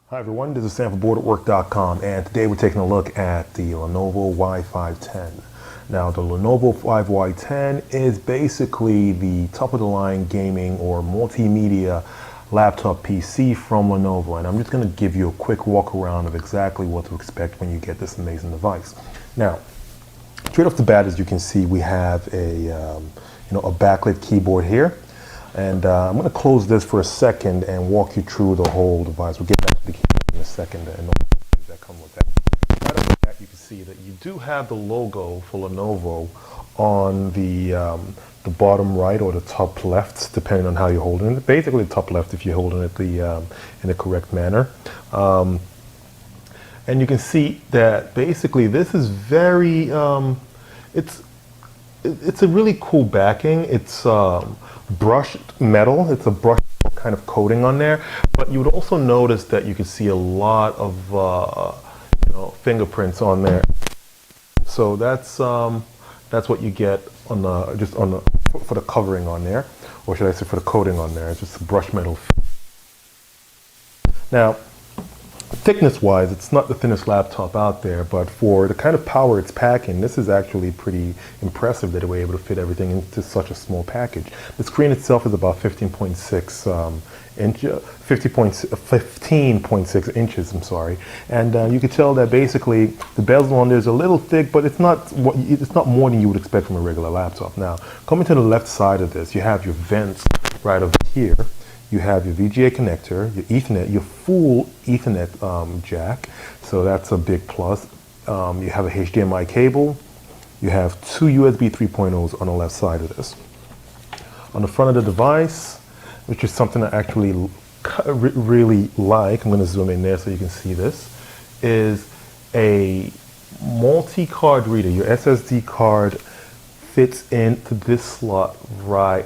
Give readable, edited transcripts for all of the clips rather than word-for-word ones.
Hi everyone, this is Sam from Booredatwork.com, and today we're taking a look at the Lenovo Y510. Now the Lenovo Y510 is basically the top-of-the-line gaming or multimedia laptop PC from Lenovo, and I'm just going to give you a quick walk around of exactly what to expect when you get this amazing device. Now, straight off the bat, as you can see, we have a backlit keyboard here. And I'm going to close this for a second and walk you through the whole device. We'll get back to the keyboard in a second and all the features that come with that. Right off the bat, you can see that you do have the logo for Lenovo on the bottom right or the top left, depending on how you're holding it. Basically, the top left if you're holding it in the correct manner. And you can see that basically this is very it's a really cool backing. It's brushed metal. It's a brushed kind of coating on there. But you would also notice that you can see a lot of fingerprints on there. So that's what you get on for the covering on there, or should I say for the coating on there. It's just a brushed metal. Now, thickness-wise, it's not the thinnest laptop out there, but for the kind of power it's packing, this is actually pretty impressive that they were able to fit everything into such a small package. The screen itself is about 15.6 inches, I'm sorry, and you can tell that basically the bezel on there is a little thick, but it's not more than you would expect from a regular laptop. Now, coming to the left side of this, you have your vents right over here. You have your VGA connector, your Ethernet, your full Ethernet jack, so that's a big plus. You have a HDMI cable. You have two USB 3.0s on the left side of this. On the front of the device, which is something I actually really like, I'm going to zoom in there so you can see this, is a multi-card reader. Your SSD card fits into this slot right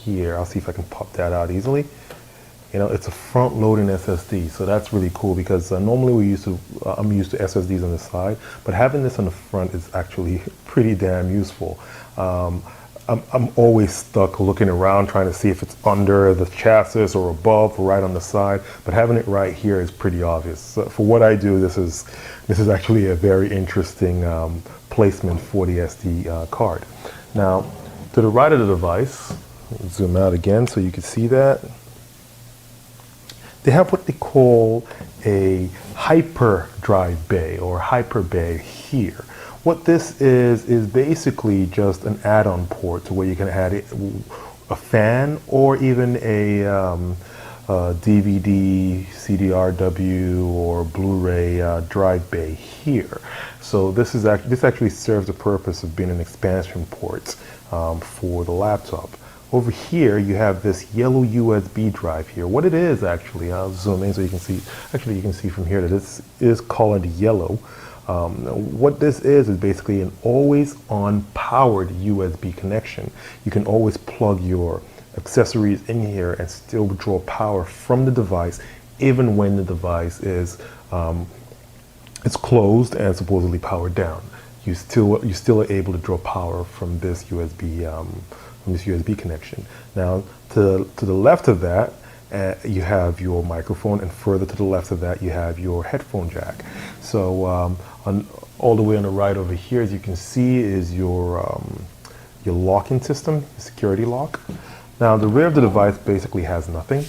here. I'll see if I can pop that out easily. It's a front-loading SSD, so that's really cool because normally I'm used to SSDs on the side, but having this on the front is actually pretty damn useful. I'm always stuck looking around trying to see if it's under the chassis or above or right on the side, but having it right here is pretty obvious. So for what I do, this is actually a very interesting placement for the SD card. Now, to the right of the device, zoom out again so you can see that. They have what they call a hyperdrive bay or hyper bay here. What this is basically just an add-on port to where you can add a fan or even a DVD, CDRW, or Blu-ray drive bay here. So this actually serves the purpose of being an expansion port for the laptop. Over here, you have this yellow USB drive here. What it is actually, I'll zoom in so you can see. Actually, you can see from here that this is colored yellow. What this is basically an always-on powered USB connection. You can always plug your accessories in here and still draw power from the device, even when the device is it's closed and supposedly powered down. You still are able to draw power from this USB connection. Now, to the left of that, you have your microphone, and further to the left of that, you have your headphone jack. So, all the way on the right over here, as you can see, is your locking system, your security lock. Now, the rear of the device basically has nothing.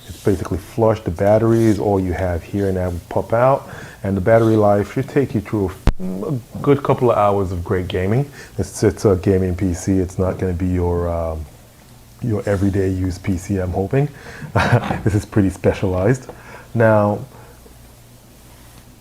It's basically flush. The battery is all you have here, and that will pop out. And the battery life should take you through a good couple of hours of great gaming. It's a gaming PC. It's not going to be your everyday use PC, I'm hoping. This is pretty specialized. Now,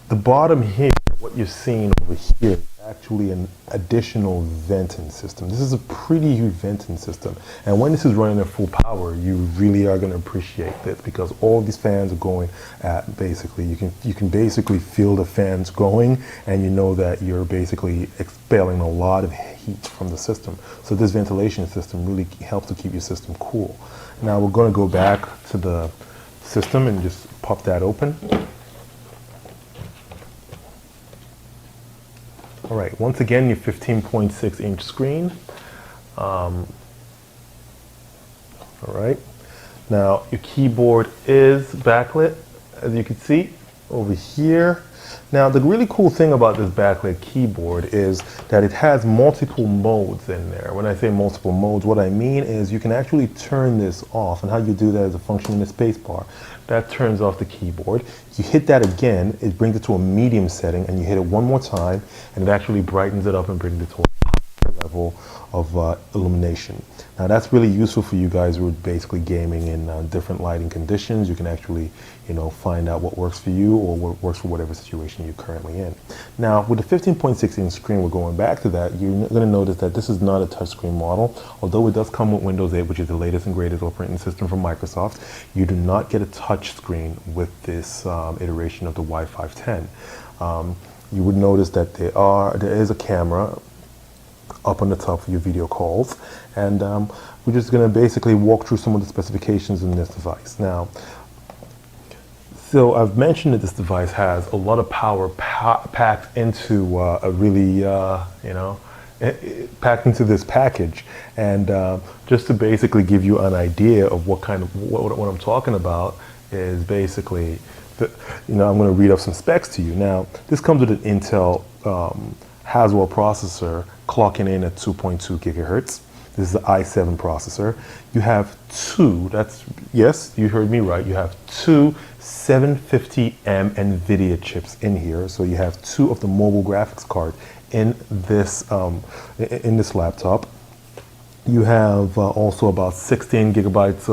the bottom here, what you're seeing over here is actually an additional venting system. This is a pretty huge venting system. And when this is running at full power, you really are going to appreciate this because all these fans are going at basically, you can basically feel the fans going, and you know that you're basically expelling a lot of heat from the system. So this ventilation system really helps to keep your system cool. Now we're going to go back to the system and just pop that open. All right, once again, your 15.6 inch screen. All right, now your keyboard is backlit, as you can see over here. Now, the really cool thing about this backlit keyboard is that it has multiple modes in there. When I say multiple modes, what I mean is you can actually turn this off, and how you do that is a function in the spacebar. That turns off the keyboard. You hit that again, it brings it to a medium setting, and you hit it one more time, and it actually brightens it up and brings it to a higher level of illumination. Now that's really useful for you guys who are basically gaming in different lighting conditions. You can actually, find out what works for you or what works for whatever situation you're currently in. Now with the 15.6-inch screen, we're going back to that, you're going to notice that this is not a touchscreen model. Although it does come with Windows 8, which is the latest and greatest operating system from Microsoft, you do not get a touch screen with this iteration of the Y510. You would notice that there is a camera up on the top for your video calls, and we're just going to basically walk through some of the specifications in this device. Now, so I've mentioned that this device has a lot of power packed into a really, packed into this package, and just to basically give you an idea of what I'm talking about is basically, I'm going to read off some specs to you. Now, this comes with an Intel Haswell processor clocking in at 2.2 gigahertz. This is the i7 processor. You have yes, you heard me right, you have two 750M Nvidia chips in here. So you have two of the mobile graphics cards in this laptop. You have also about 16 gigabytes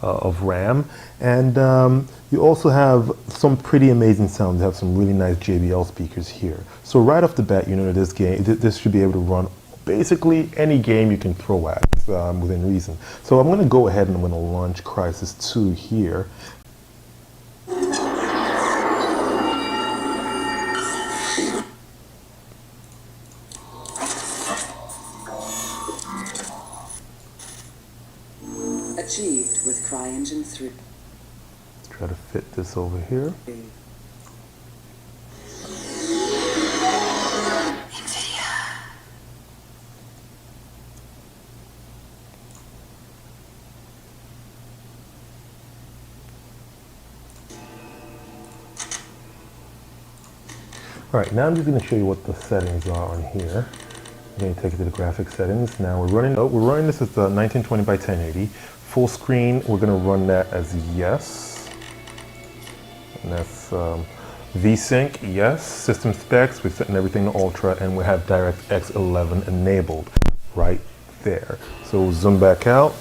of RAM, and you also have some pretty amazing sounds. You have some really nice JBL speakers here. So right off the bat, this should be able to run basically any game you can throw at within reason. So I'm going to go ahead and I'm going to launch Crysis 2 here. Achieved with CryEngine 3. Let's try to fit this over here. All right, now I'm just going to show you what the settings are on here. I'm going to take it to the graphics settings. Now we're running this as the 1920 by 1080. Full screen, we're going to run that as yes. And that's VSync, yes. System specs, we're setting everything to ultra, and we have DirectX 11 enabled right there. So we'll zoom back out.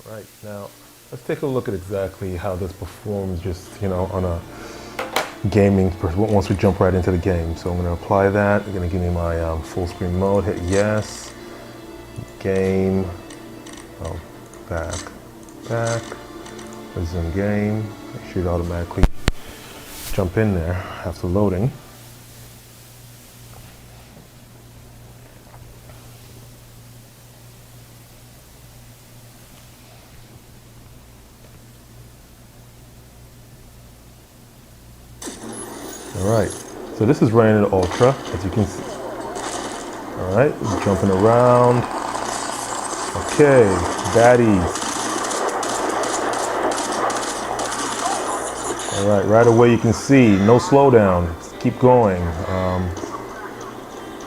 All right, now let's take a look at exactly how this performs just, on a gaming, once we jump right into the game. So I'm going to apply that. I'm going to give me my full screen mode, hit yes, game, back, resume game. It should automatically jump in there after loading. Alright, so this is running at ultra, as you can see. Alright, jumping around. Okay, baddies. Alright, right away you can see, no slowdown. Just keep going.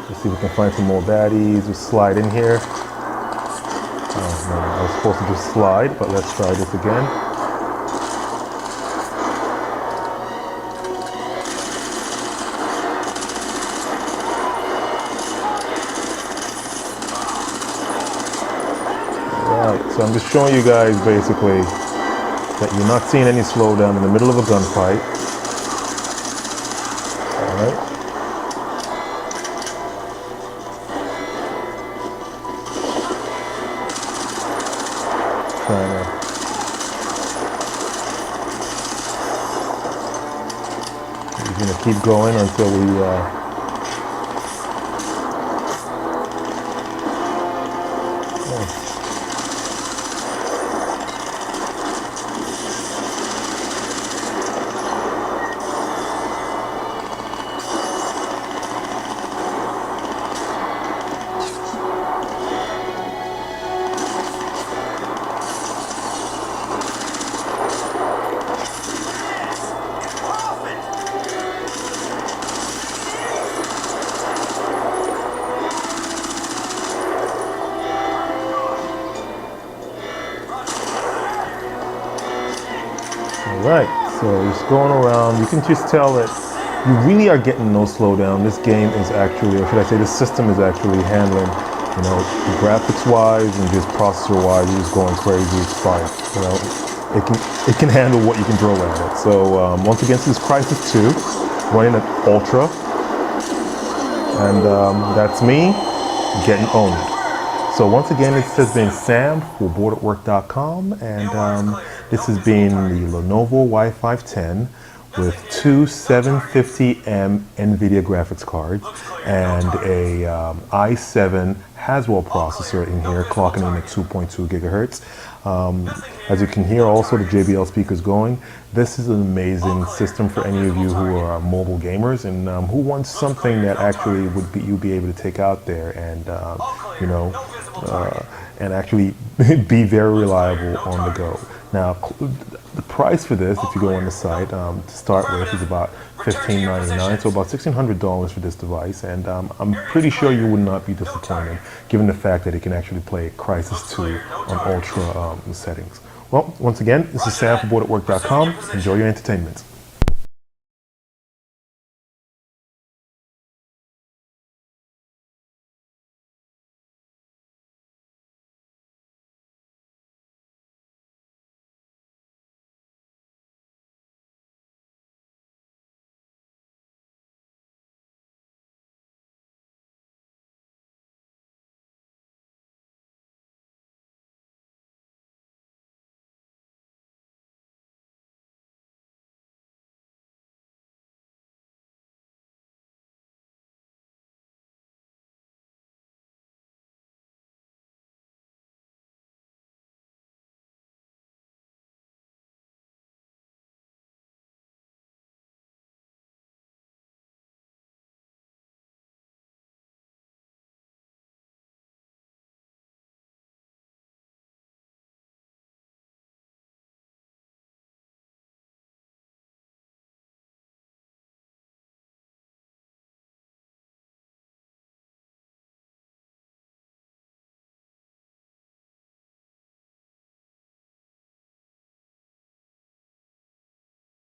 Let's see if we can find some more baddies. Just slide in here. Oh no, I was supposed to just slide, but let's try this again. So I'm just showing you guys basically that you're not seeing any slowdown in the middle of a gunfight. Alright. We're going to keep going until we Alright, so just going around, you can just tell that you really are getting no slowdown. This game is actually, or should I say this system is actually handling, you know, graphics-wise and just processor-wise, it's just going crazy, it's fine. You know, it can handle what you can throw at it. So once again, this is Crysis 2, running at Ultra. And that's me getting owned. So once again, this has been Sam for Booredatwork.com, and this has been the Lenovo Y510 with two 750M Nvidia graphics cards and a i7 Haswell processor in here, clocking in at 2.2 gigahertz. As you can hear, also the JBL speakers going. This is an amazing system for any of you who are mobile gamers and who want something that actually you'll be able to take out there and you know, and actually be very reliable on the go. Now, the price for this, if you go on the site to start with, is about $15.99, so about $1,600 for this device, and I'm pretty sure you would not be disappointed, given the fact that it can actually play Crysis 2 on ultra settings. Well, once again, this is Sam from Booredatwork.com. Enjoy your entertainment.